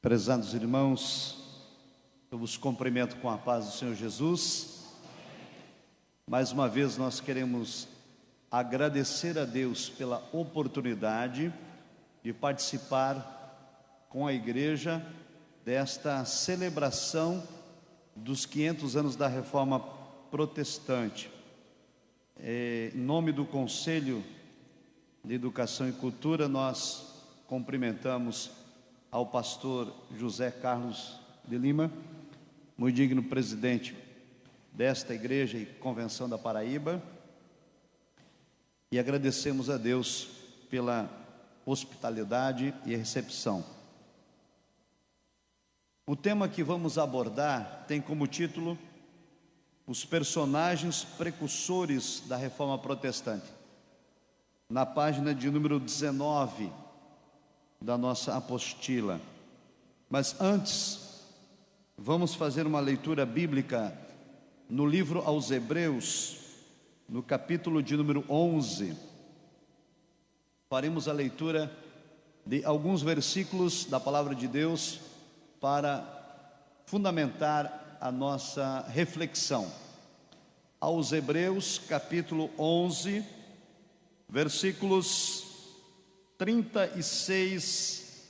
Prezados irmãos, eu vos cumprimento com a paz do Senhor Jesus. Mais uma vez nós queremos agradecer a Deus pela oportunidade de participar com a igreja desta celebração dos 500 anos da Reforma Protestante. Em nome do Conselho de Educação e Cultura, nós cumprimentamos ao pastor José Carlos de Lima, muito digno presidente desta igreja e convenção da Paraíba, e agradecemos a Deus pela hospitalidade e a recepção. O tema que vamos abordar tem como título os personagens precursores da Reforma Protestante, na página de número 19 da nossa apostila. Mas antes, vamos fazer uma leitura bíblica no livro aos Hebreus, no capítulo de número 11. Faremos a leitura de alguns versículos da palavra de Deus para fundamentar a nossa reflexão. Aos Hebreus, capítulo 11, versículos 36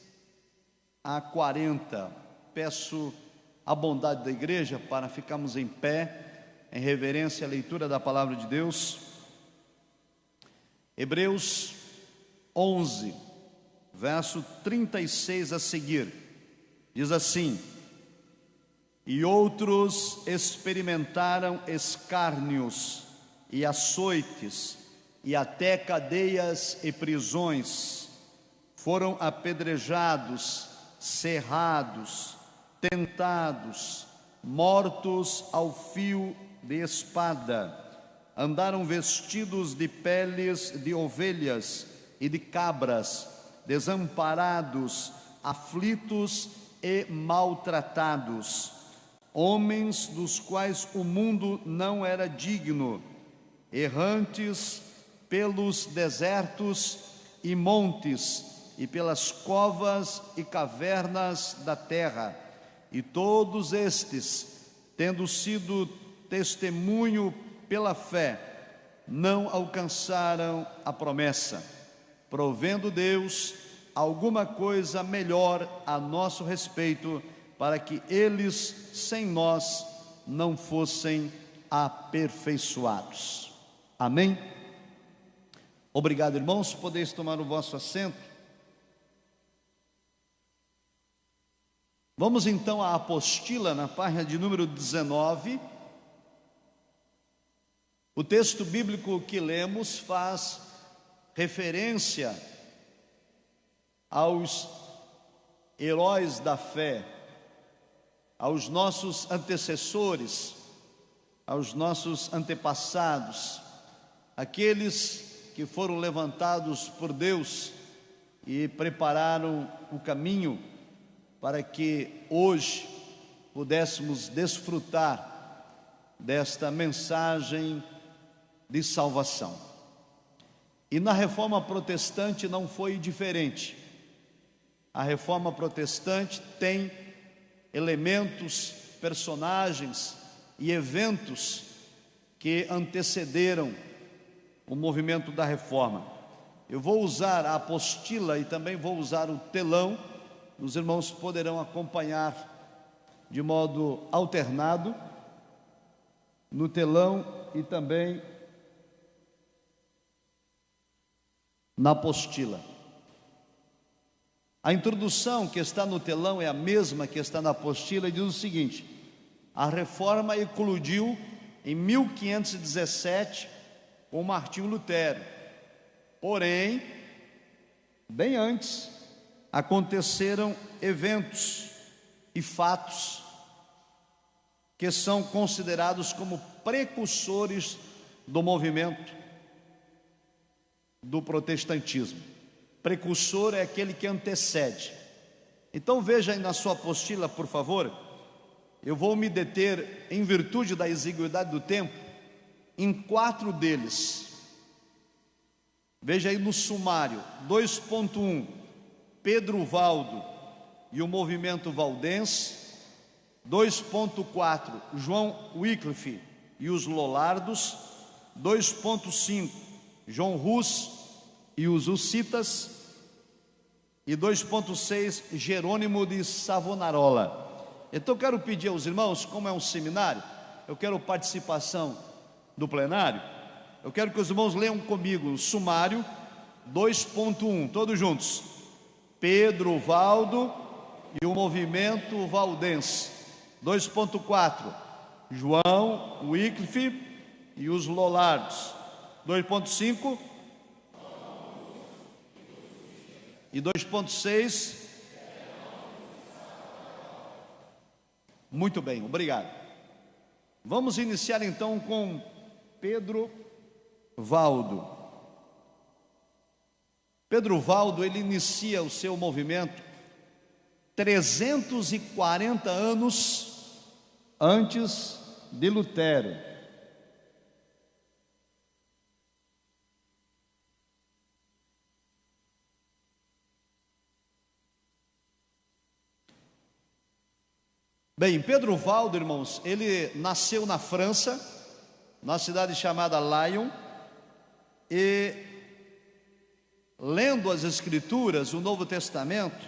a 40. Peço a bondade da igreja para ficarmos em pé, em reverência à leitura da palavra de Deus. Hebreus 11, verso 36 a seguir, diz assim: E outros experimentaram escárnios e açoites, e até cadeias e prisões, foram apedrejados, cerrados, tentados, mortos ao fio de espada, andaram vestidos de peles de ovelhas e de cabras, desamparados, aflitos e maltratados, homens dos quais o mundo não era digno, errantes pelos desertos e montes, e pelas covas e cavernas da terra, e todos estes, tendo sido testemunho pela fé, não alcançaram a promessa, provendo Deus alguma coisa melhor a nosso respeito, para que eles, sem nós, não fossem aperfeiçoados. Amém? Obrigado, irmãos, podeis tomar o vosso assento. Vamos então à apostila, na página de número 19. O texto bíblico que lemos faz referência aos heróis da fé, aos nossos antecessores, aos nossos antepassados, aqueles que foram levantados por Deus e prepararam o caminho para que hoje pudéssemos desfrutar desta mensagem de salvação. E na Reforma Protestante não foi diferente. A Reforma Protestante tem elementos, personagens e eventos que antecederam o movimento da Reforma. Eu vou usar a apostila e também vou usar o telão. Os irmãos poderão acompanhar de modo alternado no telão e também na apostila. A introdução que está no telão é a mesma que está na apostila e diz o seguinte: a Reforma eclodiu em 1517 com Martinho Lutero. Porém, bem antes, aconteceram eventos e fatos que são considerados como precursores do movimento do protestantismo. Precursor é aquele que antecede. Então veja aí na sua apostila, por favor. Eu vou me deter, em virtude da exiguidade do tempo, em 4 deles. Veja aí no sumário: 2.1, Pedro Valdo, e o movimento valdense. 2.4, João Wycliffe e os Lollardos. 2.5, John Hus e os Hussitas. E 2.6, Jerônimo de Savonarola. Então eu quero pedir aos irmãos, como é um seminário, eu quero participação do plenário. Eu quero que os irmãos leiam comigo o sumário 2.1, todos juntos. Pedro Valdo e o movimento valdense. 2.4, João Wycliffe e os Lollardos. 2.5 e 2.6. Muito bem, obrigado. Vamos iniciar então com Pedro Valdo. Pedro Valdo, ele inicia o seu movimento 340 anos antes de Lutero. Bem, Pedro Valdo, irmãos, ele nasceu na França, na cidade chamada Lyon, e lendo as Escrituras, o Novo Testamento,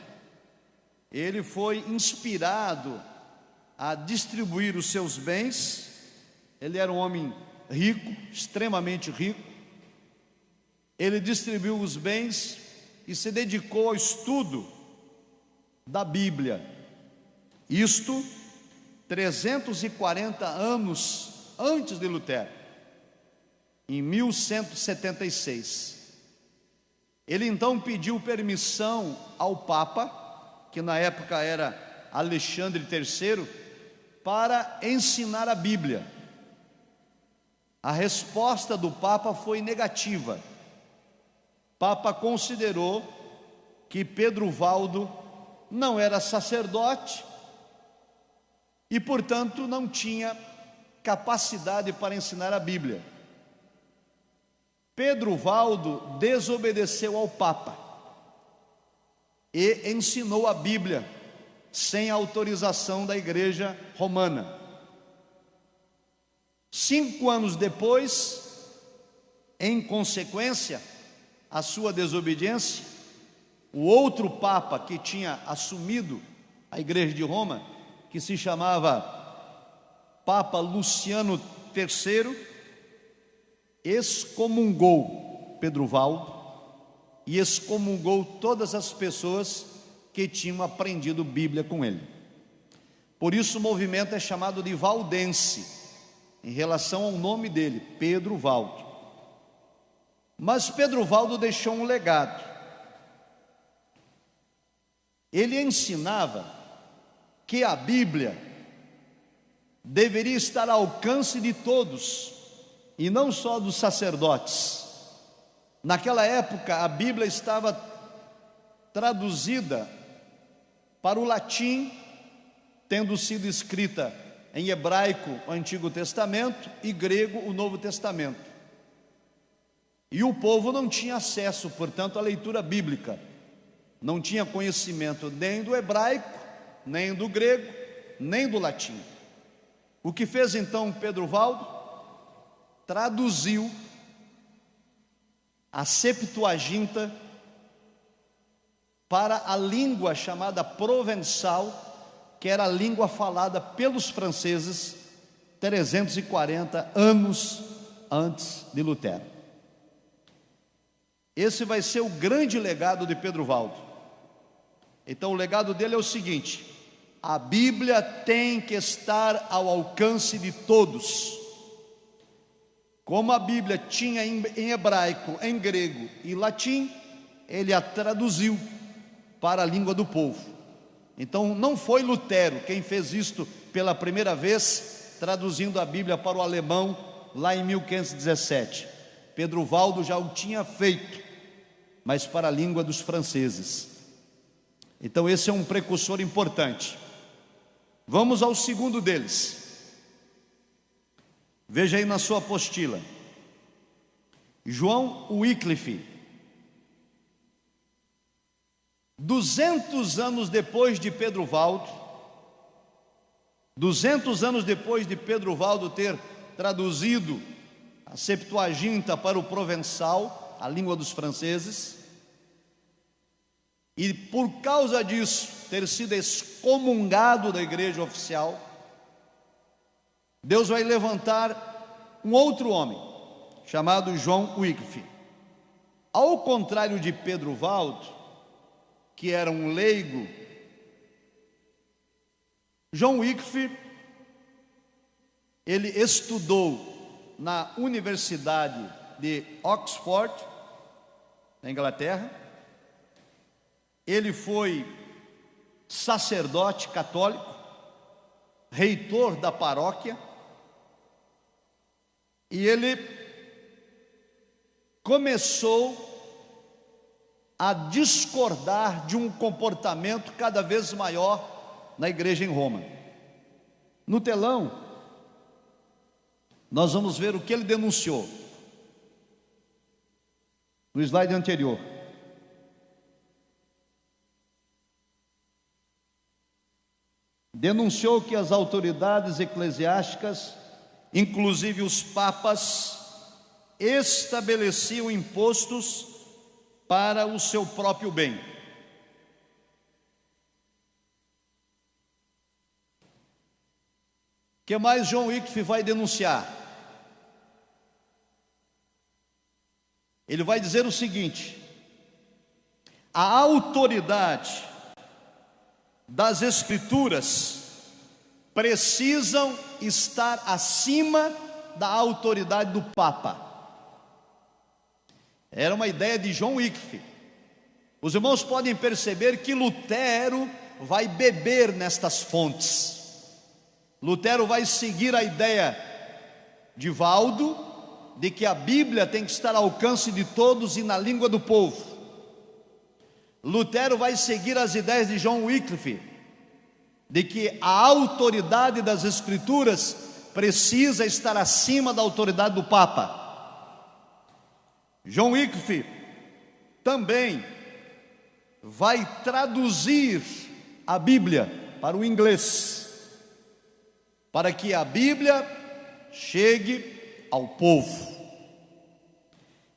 ele foi inspirado a distribuir os seus bens. Ele era um homem rico, extremamente rico. Ele distribuiu os bens e se dedicou ao estudo da Bíblia. Isto 340 anos antes de Lutero, em 1176. Ele então pediu permissão ao Papa, que na época era Alexandre III, para ensinar a Bíblia. A resposta do Papa foi negativa. O Papa considerou que Pedro Valdo não era sacerdote e, portanto, não tinha capacidade para ensinar a Bíblia. Pedro Valdo desobedeceu ao Papa e ensinou a Bíblia sem autorização da Igreja Romana. 5 anos depois, em consequência à sua desobediência, o outro Papa que tinha assumido a Igreja de Roma, que se chamava Papa Luciano III, excomungou Pedro Valdo e excomungou todas as pessoas que tinham aprendido Bíblia com ele. Por isso o movimento é chamado de valdense, em relação ao nome dele, Pedro Valdo. Mas Pedro Valdo deixou um legado. Ele ensinava que a Bíblia deveria estar ao alcance de todos, e não só dos sacerdotes. Naquela época, a Bíblia estava traduzida para o latim, tendo sido escrita em hebraico o Antigo Testamento e grego o Novo Testamento. E o povo não tinha acesso, portanto, à leitura bíblica. Não tinha conhecimento nem do hebraico, nem do grego, nem do latim. O que fez então Pedro Valdo? Traduziu a Septuaginta para a língua chamada provençal, que era a língua falada pelos franceses 340 anos antes de Lutero. Esse vai ser o grande legado de Pedro Valdo. Então o legado dele é o seguinte: a Bíblia tem que estar ao alcance de todos. Como a Bíblia tinha em hebraico, em grego e latim, ele a traduziu para a língua do povo. Então não foi Lutero quem fez isto pela primeira vez, traduzindo a Bíblia para o alemão lá em 1517. Pedro Valdo já o tinha feito, mas para a língua dos franceses. Então esse é um precursor importante. Vamos ao segundo deles. Veja aí na sua apostila, João Wycliffe. 200 anos depois de Pedro Valdo, 200 anos depois de Pedro Valdo ter traduzido a Septuaginta para o provençal, a língua dos franceses, e por causa disso ter sido excomungado da igreja oficial, Deus vai levantar um outro homem, chamado John Wycliffe. Ao contrário de Pedro Valdo, que era um leigo, John Wycliffe, ele estudou na Universidade de Oxford, na Inglaterra. Ele foi sacerdote católico, reitor da paróquia, e ele começou a discordar de um comportamento cada vez maior na igreja em Roma. No telão, nós vamos ver o que ele denunciou. No slide anterior. Denunciou que as autoridades eclesiásticas, inclusive os papas, estabeleciam impostos para o seu próprio bem. O que mais John Wycliffe vai denunciar? Ele vai dizer o seguinte: a autoridade das Escrituras precisam estar acima da autoridade do Papa. Era uma ideia de John Wycliffe. Os irmãos podem perceber que Lutero vai beber nestas fontes. Lutero vai seguir a ideia de Valdo, de que a Bíblia tem que estar ao alcance de todos e na língua do povo. Lutero vai seguir as ideias de John Wycliffe, de que a autoridade das Escrituras precisa estar acima da autoridade do Papa. John Wycliffe também vai traduzir a Bíblia para o inglês, para que a Bíblia chegue ao povo.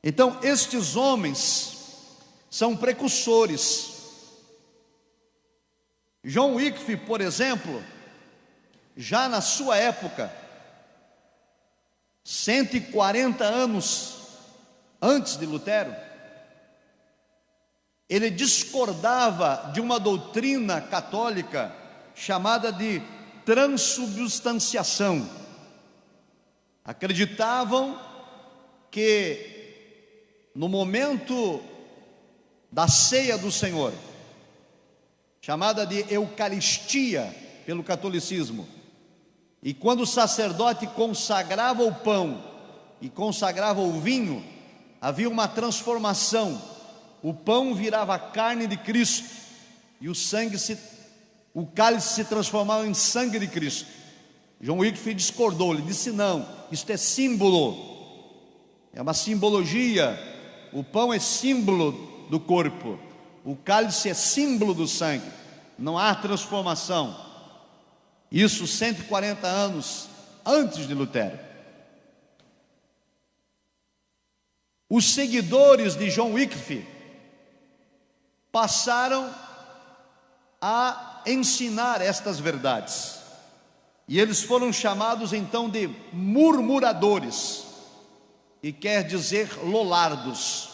Então, estes homens são precursores. John Wycliffe, por exemplo, já na sua época, 140 anos antes de Lutero, ele discordava de uma doutrina católica chamada de transubstanciação. Acreditavam que no momento da ceia do Senhor, chamada de Eucaristia pelo catolicismo, e quando o sacerdote consagrava o pão e consagrava o vinho, havia uma transformação. O pão virava a carne de Cristo e o cálice se transformava em sangue de Cristo. John Wycliffe discordou, ele disse: não, isto é símbolo, é uma simbologia. O pão é símbolo do corpo, o cálice é símbolo do sangue, não há transformação. Isso 140 anos antes de Lutero. Os seguidores de John Wycliffe passaram a ensinar estas verdades, e eles foram chamados então de murmuradores, e quer dizer lolardos.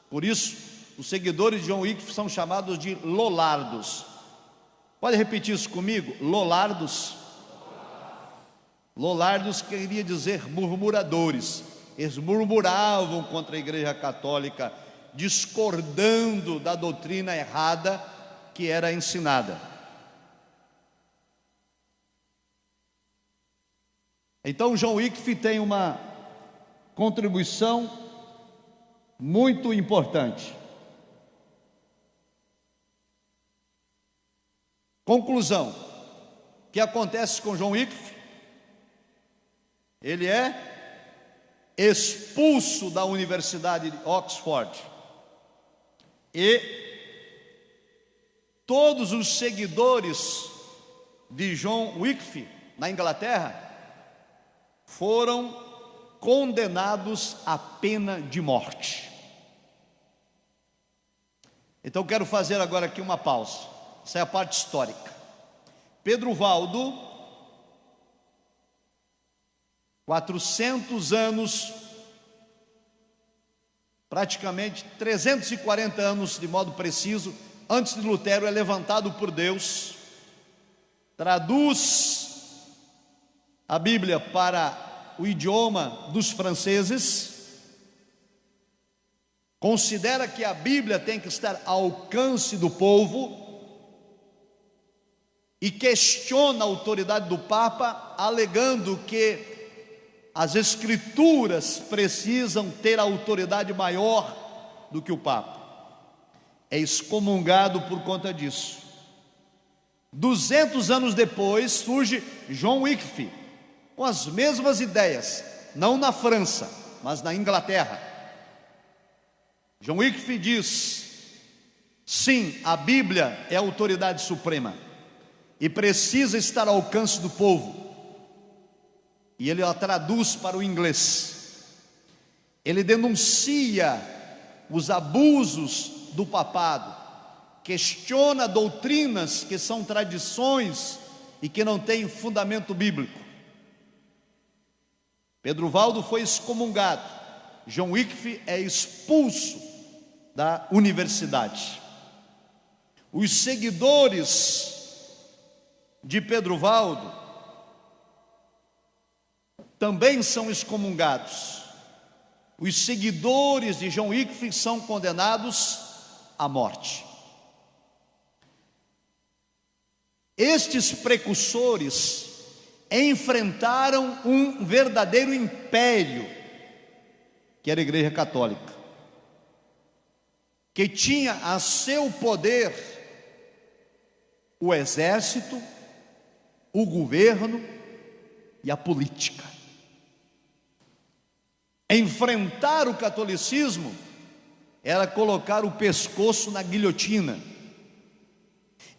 Por isso, os seguidores de John Wycliffe são chamados de lolardos. Pode repetir isso comigo? Lolardos. Lolardos queria dizer murmuradores. Eles murmuravam contra a Igreja Católica, discordando da doutrina errada que era ensinada. Então John Wycliffe tem uma contribuição muito importante. Conclusão: o que acontece com John Wycliffe? Ele é expulso da Universidade de Oxford e todos os seguidores de John Wycliffe na Inglaterra foram condenados à pena de morte. Então quero fazer agora aqui uma pausa. Essa é a parte histórica. Pedro Valdo, 400 anos, praticamente 340 anos de modo preciso, antes de Lutero, é levantado por Deus, traduz a Bíblia para o idioma dos franceses, considera que a Bíblia tem que estar ao alcance do povo e questiona a autoridade do Papa, alegando que as Escrituras precisam ter autoridade maior do que o Papa. É excomungado por conta disso. 200 anos depois surge John Wycliffe, com as mesmas ideias, não na França, mas na Inglaterra. John Wycliffe diz: sim, a Bíblia é a autoridade suprema e precisa estar ao alcance do povo. E ele a traduz para o inglês. Ele denuncia os abusos do papado, questiona doutrinas que são tradições e que não têm fundamento bíblico. Pedro Valdo foi excomungado. John Wycliffe é expulso da universidade. Os seguidores de Pedro Valdo também são excomungados. Os seguidores de John Wycliffe são condenados à morte. Estes precursores enfrentaram um verdadeiro império, que era a Igreja Católica, que tinha a seu poder o exército, o governo e a política. Enfrentar o catolicismo era colocar o pescoço na guilhotina.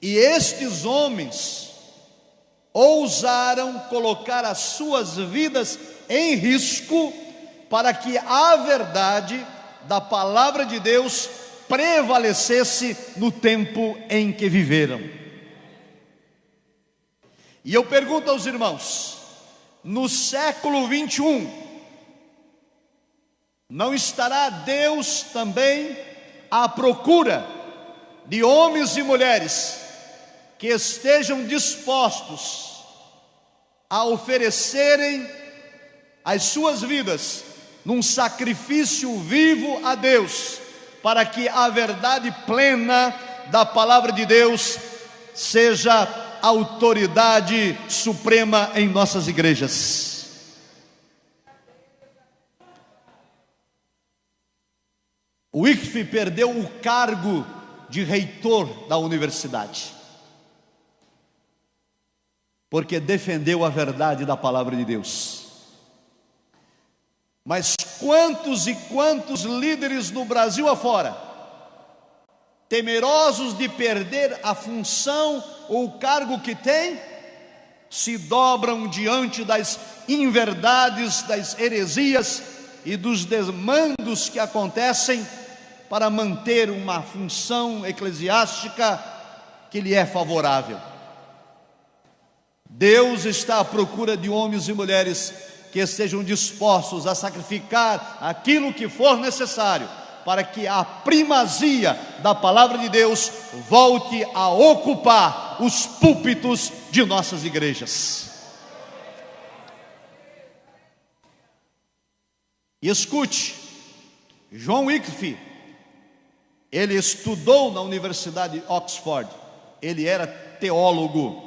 E estes homens ousaram colocar as suas vidas em risco para que a verdade da palavra de Deus prevalecesse no tempo em que viveram. E eu pergunto aos irmãos, no século 21, não estará Deus também à procura de homens e mulheres que estejam dispostos a oferecerem as suas vidas num sacrifício vivo a Deus, para que a verdade plena da palavra de Deus seja a autoridade suprema em nossas igrejas? Wycliffe perdeu o cargo de reitor da universidade, porque defendeu a verdade da palavra de Deus. Mas quantos e quantos líderes no Brasil afora, temerosos de perder a função ou o cargo que têm, se dobram diante das inverdades, das heresias e dos desmandos que acontecem para manter uma função eclesiástica que lhe é favorável. Deus está à procura de homens e mulheres que estejam dispostos a sacrificar aquilo que for necessário para que a primazia da palavra de Deus volte a ocupar os púlpitos de nossas igrejas. E escute, John Wycliffe, ele estudou na Universidade de Oxford, ele era teólogo,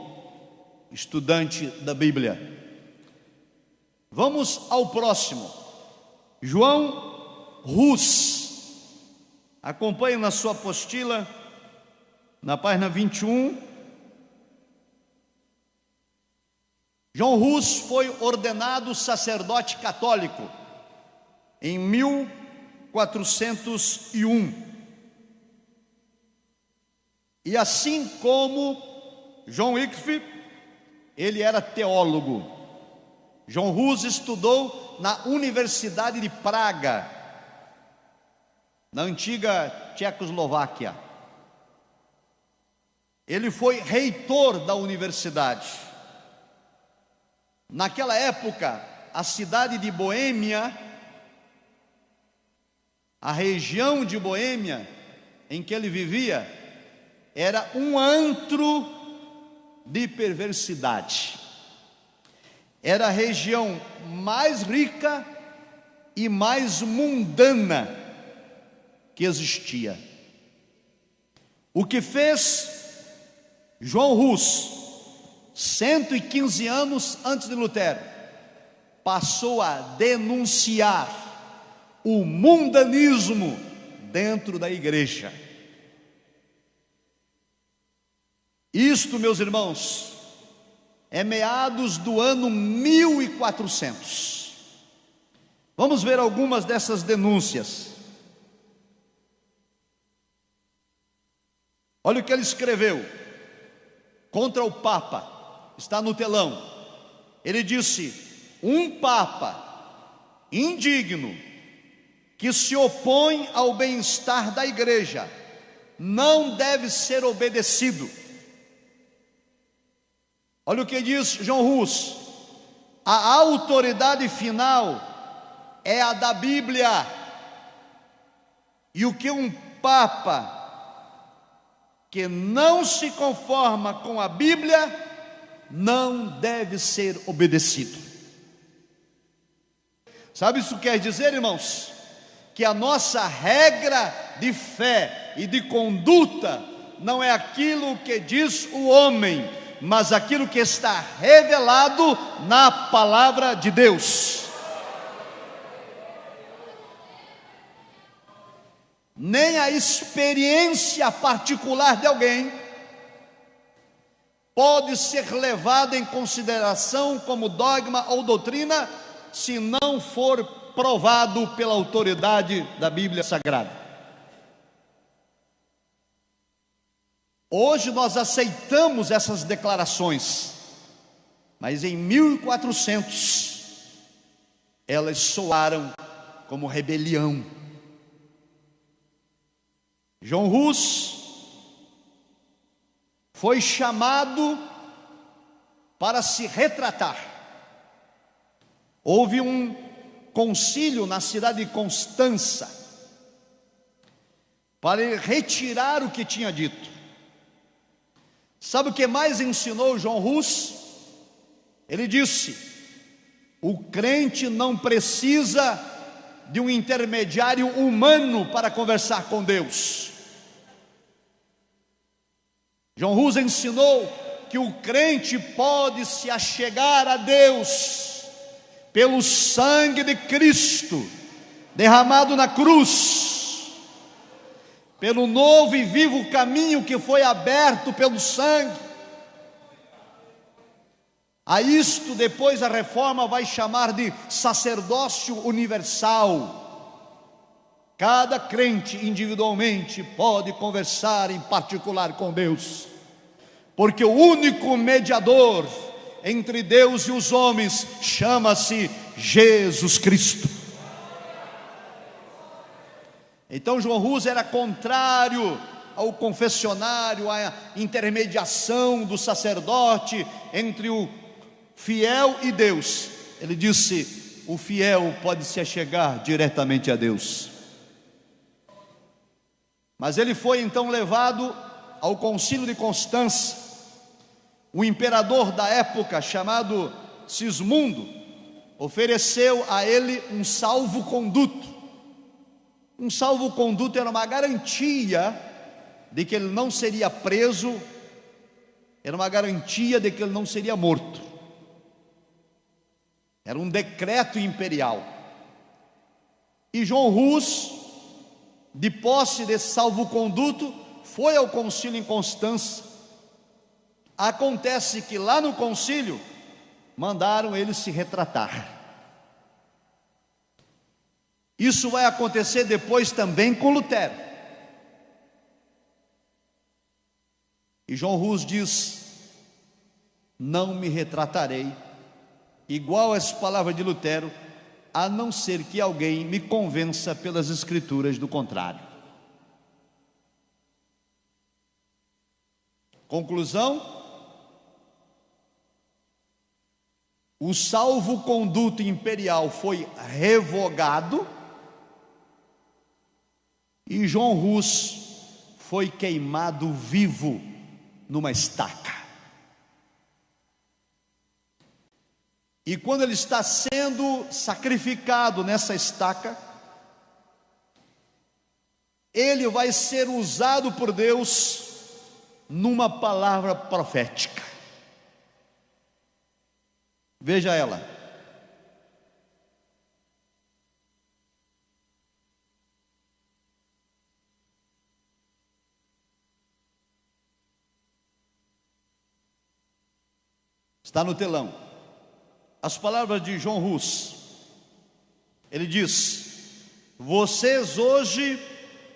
estudante da Bíblia. Vamos ao próximo, João Hus. Acompanhe na sua apostila, na página 21. João Hus foi ordenado sacerdote católico em 1401. E assim como John Wycliffe, ele era teólogo. John Hus estudou na Universidade de Praga, na antiga Tchecoslováquia. Ele foi reitor da universidade. Naquela época, a cidade de Boêmia, a região de Boêmia em que ele vivia, era um antro de perversidade. Era a região mais rica e mais mundana que existia. O que fez João Hus, 115 anos antes de Lutero, passou a denunciar o mundanismo dentro da igreja. Isto, meus irmãos, é meados do ano 1400. Vamos ver algumas dessas denúncias. Olha o que ele escreveu contra o Papa, está no telão. Ele disse: um Papa indigno, que se opõe ao bem-estar da igreja, não deve ser obedecido. Olha o que diz John Hus: a autoridade final é a da Bíblia, e o que um Papa que não se conforma com a Bíblia não deve ser obedecido. Sabe isso quer dizer, irmãos? Que a nossa regra de fé e de conduta não é aquilo que diz o homem, mas aquilo que está revelado na palavra de Deus. Nem a experiência particular de alguém pode ser levada em consideração como dogma ou doutrina, se não for provado pela autoridade da Bíblia Sagrada. Hoje nós aceitamos essas declarações, mas em 1400 elas soaram como rebelião. John Hus foi chamado para se retratar. Houve um concílio na cidade de Constança para ele retirar o que tinha dito. Sabe o que mais ensinou John Hus? Ele disse: o crente não precisa de um intermediário humano para conversar com Deus. John Hus ensinou que o crente pode se achegar a Deus pelo sangue de Cristo derramado na cruz, pelo novo e vivo caminho que foi aberto pelo sangue. A isto depois a reforma vai chamar de sacerdócio universal. Cada crente individualmente pode conversar em particular com Deus, porque o único mediador entre Deus e os homens chama-se Jesus Cristo. Então João Hus era contrário ao confessionário, à intermediação do sacerdote entre o fiel e Deus. Ele disse: o fiel pode se achegar diretamente a Deus. Mas ele foi então levado ao concílio de Constança. O imperador da época, chamado Sismundo, ofereceu a ele um salvo-conduto. Um salvo-conduto era uma garantia de que ele não seria preso, era uma garantia de que ele não seria morto. Era um decreto imperial. E John Hus, de posse desse salvo-conduto, foi ao concílio em Constança. Acontece que lá no concílio mandaram ele se retratar. Isso vai acontecer depois também com Lutero. E John Hus diz: não me retratarei igual às palavras de Lutero, a não ser que alguém me convença pelas escrituras do contrário. Conclusão: o salvo-conduto imperial foi revogado e John Hus foi queimado vivo numa estaca. E quando ele está sendo sacrificado nessa estaca, ele vai ser usado por Deus numa palavra profética. Veja ela. Está no telão. As palavras de John Hus. Ele diz: vocês hoje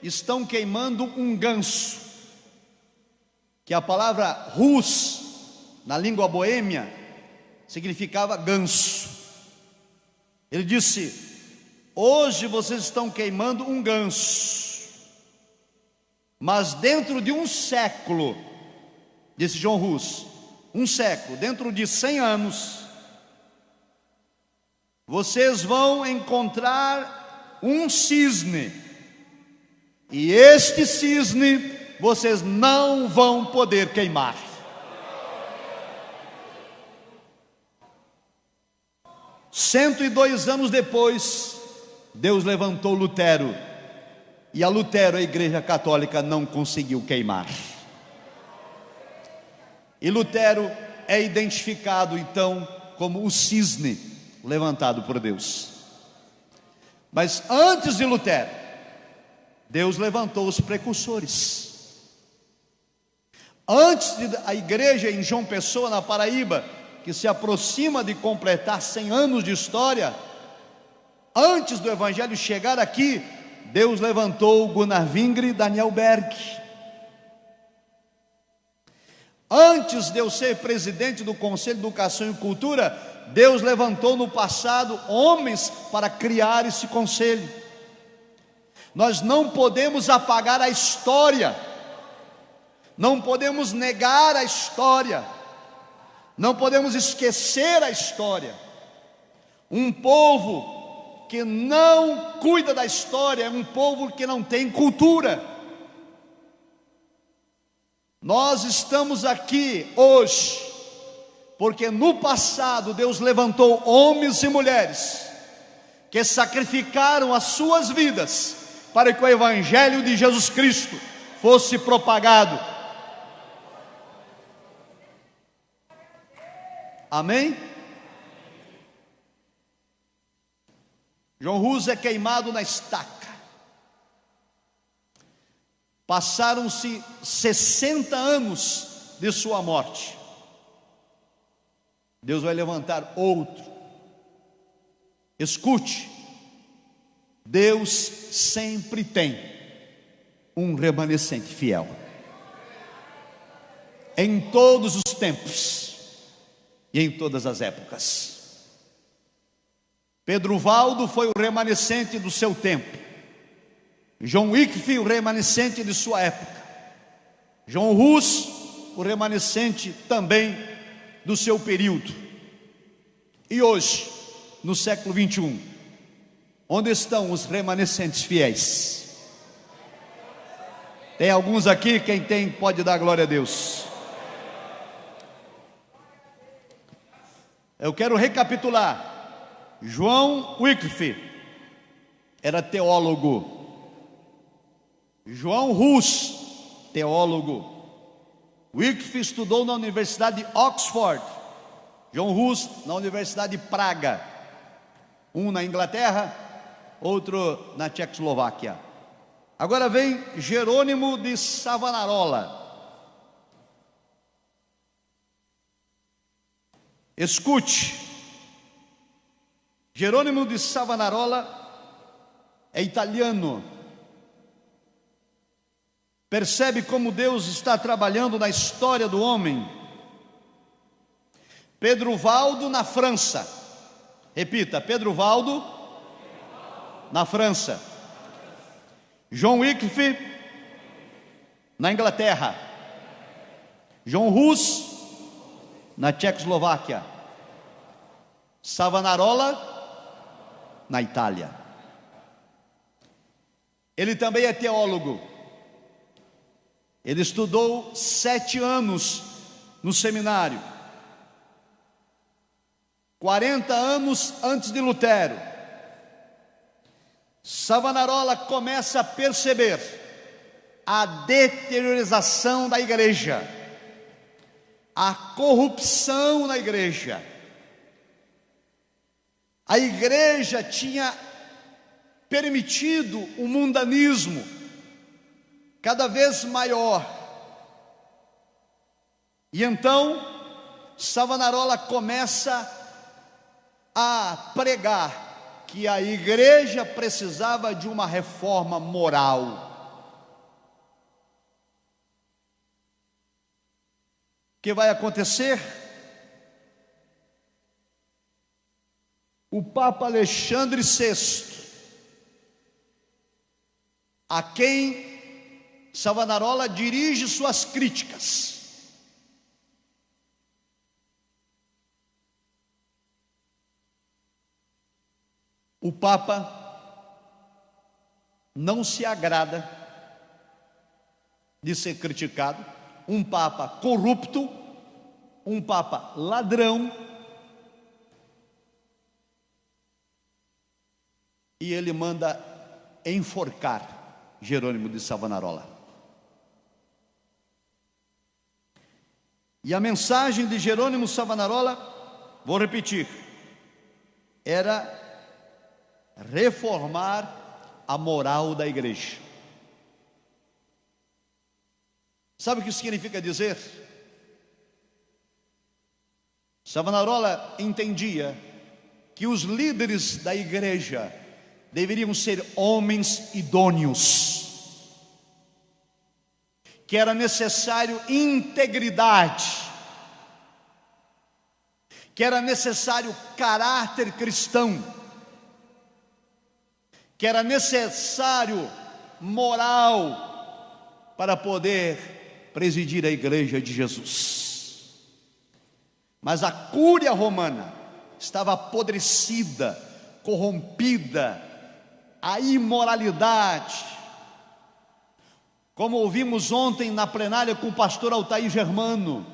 estão queimando um ganso, que a palavra Hus, na língua boêmia, significava ganso. Ele disse: hoje vocês estão queimando um ganso, mas dentro de um século, disse John Hus, um século, dentro de 100 anos, vocês vão encontrar um cisne, e este cisne vocês não vão poder queimar. Cento e 2 anos depois, Deus levantou Lutero, e a Lutero, a Igreja Católica, não conseguiu queimar. E Lutero é identificado então como o cisne levantado por Deus. Mas antes de Lutero, Deus levantou os precursores. Antes da igreja em João Pessoa, na Paraíba, que se aproxima de completar 100 anos de história, antes do evangelho chegar aqui, Deus levantou Gunnar Vingre e Daniel Berg. Antes de eu ser presidente do Conselho de Educação e Cultura, Deus levantou no passado homens para criar esse conselho. Nós não podemos apagar a história, não podemos negar a história, não podemos esquecer a história. Um povo que não cuida da história é um povo que não tem cultura. Nós estamos aqui hoje porque no passado Deus levantou homens e mulheres que sacrificaram as suas vidas para que o Evangelho de Jesus Cristo fosse propagado. Amém? John Hus é queimado na estaca. Passaram-se 60 anos de sua morte. Deus vai levantar outro. Escute, Deus sempre tem um remanescente fiel, em todos os tempos e em todas as épocas. Pedro Valdo foi o remanescente do seu tempo, John Wycliffe o remanescente de sua época, John Hus o remanescente também do seu período. E hoje, no século 21, onde estão os remanescentes fiéis? Tem alguns aqui, quem tem pode dar glória a Deus. Eu quero recapitular. João Wycliffe era teólogo. João Hus, teólogo. Wycliffe estudou na Universidade de Oxford, John Hus na Universidade de Praga, um na Inglaterra, outro na Tchecoslováquia. Agora vem Jerônimo de Savonarola. Escute, Jerônimo de Savonarola é italiano. Percebe como Deus está trabalhando na história do homem? Pedro Valdo na França. Repita, Pedro Valdo na França. John Wycliffe na Inglaterra. John Hus na Tchecoslováquia. Savonarola na Itália. Ele também é teólogo. Ele estudou 7 anos no seminário. 40 anos antes de Lutero. Savonarola começa a perceber a deteriorização da igreja, a corrupção na igreja. A igreja tinha permitido o mundanismo cada vez maior. E então Savonarola começa a pregar que a igreja precisava de uma reforma moral. O que vai acontecer? O Papa Alexandre VI, a quem Savonarola dirige suas críticas, o Papa não se agrada de ser criticado, um Papa corrupto, um Papa ladrão, e ele manda enforcar Jerônimo de Savonarola. E a mensagem de Jerônimo Savonarola, vou repetir, era reformar a moral da igreja. Sabe o que isso significa dizer? Savonarola entendia que os líderes da igreja deveriam ser homens idôneos, que era necessário integridade, que era necessário caráter cristão, que era necessário moral para poder presidir a igreja de Jesus. Mas a cúria romana estava apodrecida, corrompida, a imoralidade. Como ouvimos ontem na plenária com o pastor Altair Germano,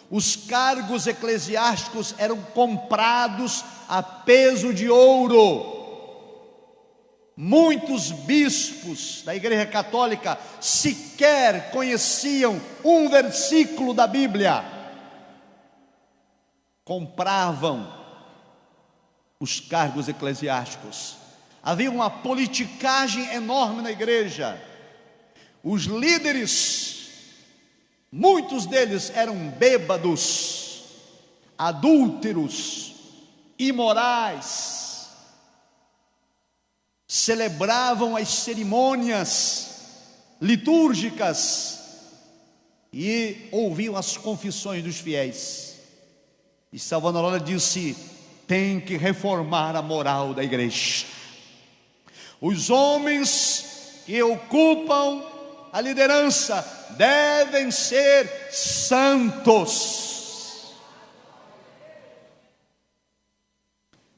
os cargos eclesiásticos eram comprados a peso de ouro. Muitos bispos da Igreja Católica sequer conheciam um versículo da Bíblia. Compravam os cargos eclesiásticos. Havia uma politicagem enorme na igreja. Os líderes, muitos deles eram bêbados, adúlteros, imorais, celebravam as cerimônias litúrgicas e ouviam as confissões dos fiéis. E Savonarola disse: tem que reformar a moral da igreja. Os homens que ocupam a liderança devem ser santos.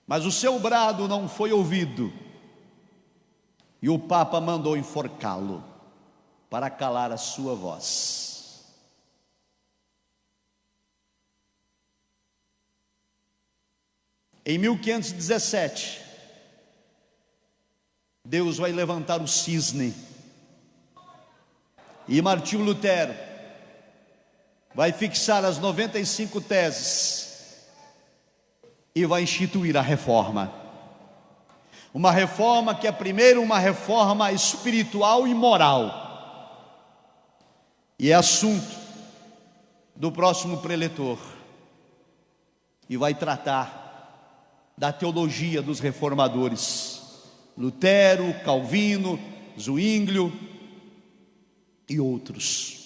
Mas o seu brado não foi ouvido, e o Papa mandou enforcá-lo para calar a sua voz. Em 1517, Deus vai levantar o cisne, e Martinho Lutero vai fixar as 95 teses e vai instituir a reforma. Uma reforma que é primeiro uma reforma espiritual e moral, e é assunto do próximo preletor, e vai tratar da teologia dos reformadores: Lutero, Calvino, Zwinglio, e outros.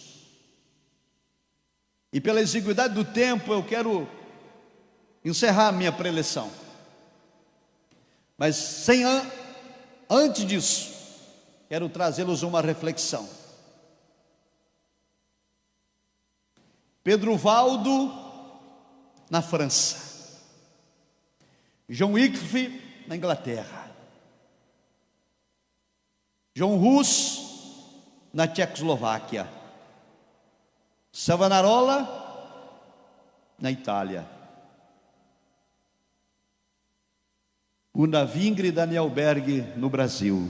E pela exiguidade do tempo eu quero encerrar minha preleção. Mas antes disso, quero trazê-los uma reflexão. Pedro Valdo na França, John Wycliffe na Inglaterra, John Hus na Tchecoslováquia, Savonarola na Itália, Gunavingre e Daniel Berg no Brasil.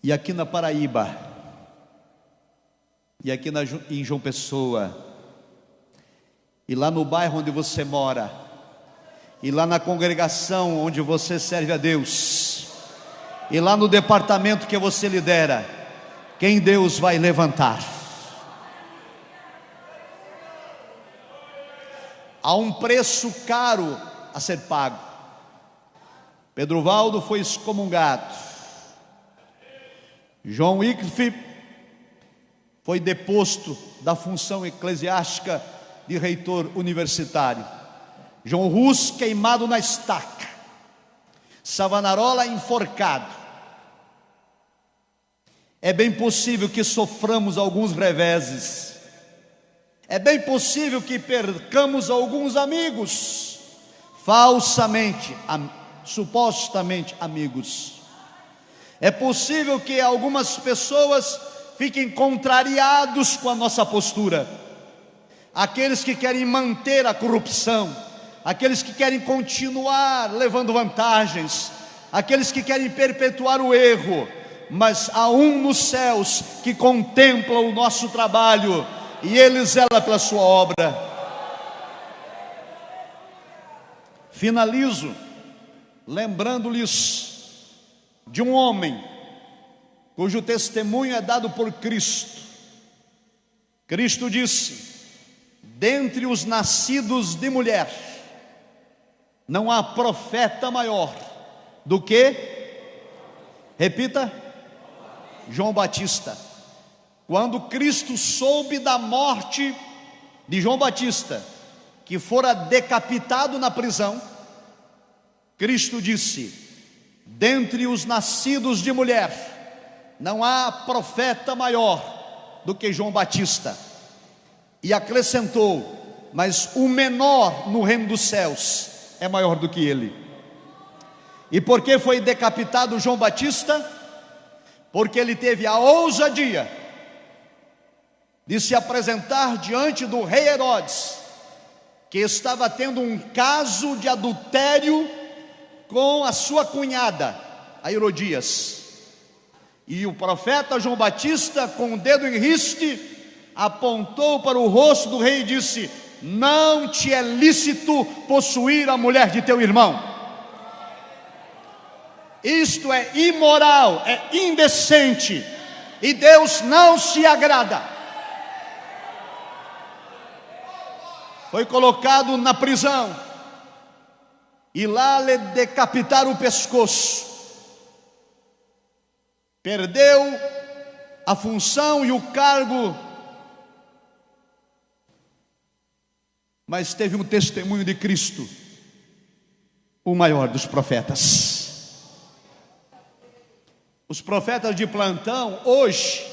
E aqui na Paraíba, e aqui em João Pessoa, e lá no bairro onde você mora, e lá na congregação onde você serve a Deus, e lá no departamento que você lidera, quem Deus vai levantar? Há um preço caro a ser pago. Pedro Valdo foi excomungado. John Wycliffe foi deposto da função eclesiástica de reitor universitário. John Hus queimado na estaca. Savonarola enforcado. É bem possível que soframos alguns reveses. É bem possível que percamos alguns amigos, falsamente, supostamente amigos. É possível que algumas pessoas fiquem contrariados com a nossa postura. Aqueles que querem manter a corrupção, aqueles que querem continuar levando vantagens, aqueles que querem perpetuar o erro. Mas há um nos céus que contempla o nosso trabalho e Ele zela pela sua obra. Finalizo lembrando-lhes de um homem cujo testemunho é dado por Cristo. Cristo disse: dentre os nascidos de mulher, não há profeta maior do que, repita, João Batista. Quando Cristo soube da morte de João Batista, que fora decapitado na prisão, Cristo disse: dentre os nascidos de mulher, não há profeta maior do que João Batista. E acrescentou: mas o menor no reino dos céus é maior do que ele. E por que foi decapitado João Batista? Porque ele teve a ousadia de se apresentar diante do rei Herodes, que estava tendo um caso de adultério com a sua cunhada, a Herodias. E o profeta João Batista, com o dedo em riste, apontou para o rosto do rei e disse: não te é lícito possuir a mulher de teu irmão. Isto é imoral, é indecente, e Deus não se agrada. Foi colocado na prisão, e lá lhe decapitaram o pescoço. Perdeu a função e o cargo, mas teve um testemunho de Cristo, o maior dos profetas. Os profetas de plantão hoje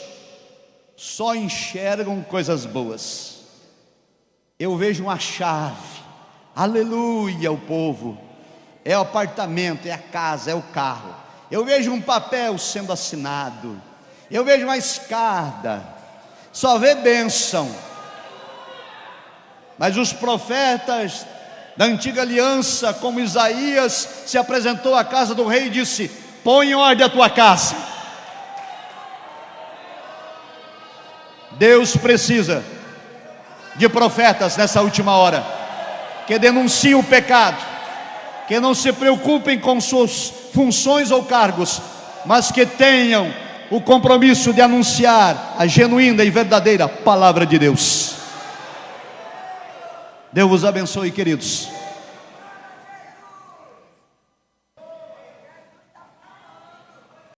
só enxergam coisas boas. Eu vejo uma chave, aleluia, o povo, é o apartamento, é a casa, é o carro. Eu vejo um papel sendo assinado, eu vejo uma escada, só vê bênção. Mas os profetas da antiga aliança, como Isaías, se apresentou à casa do rei e disse: põe em ordem a tua casa. Deus precisa de profetas nessa última hora, que denunciem o pecado, que não se preocupem com suas funções ou cargos, mas que tenham o compromisso de anunciar a genuína e verdadeira palavra de Deus. Deus vos abençoe, queridos.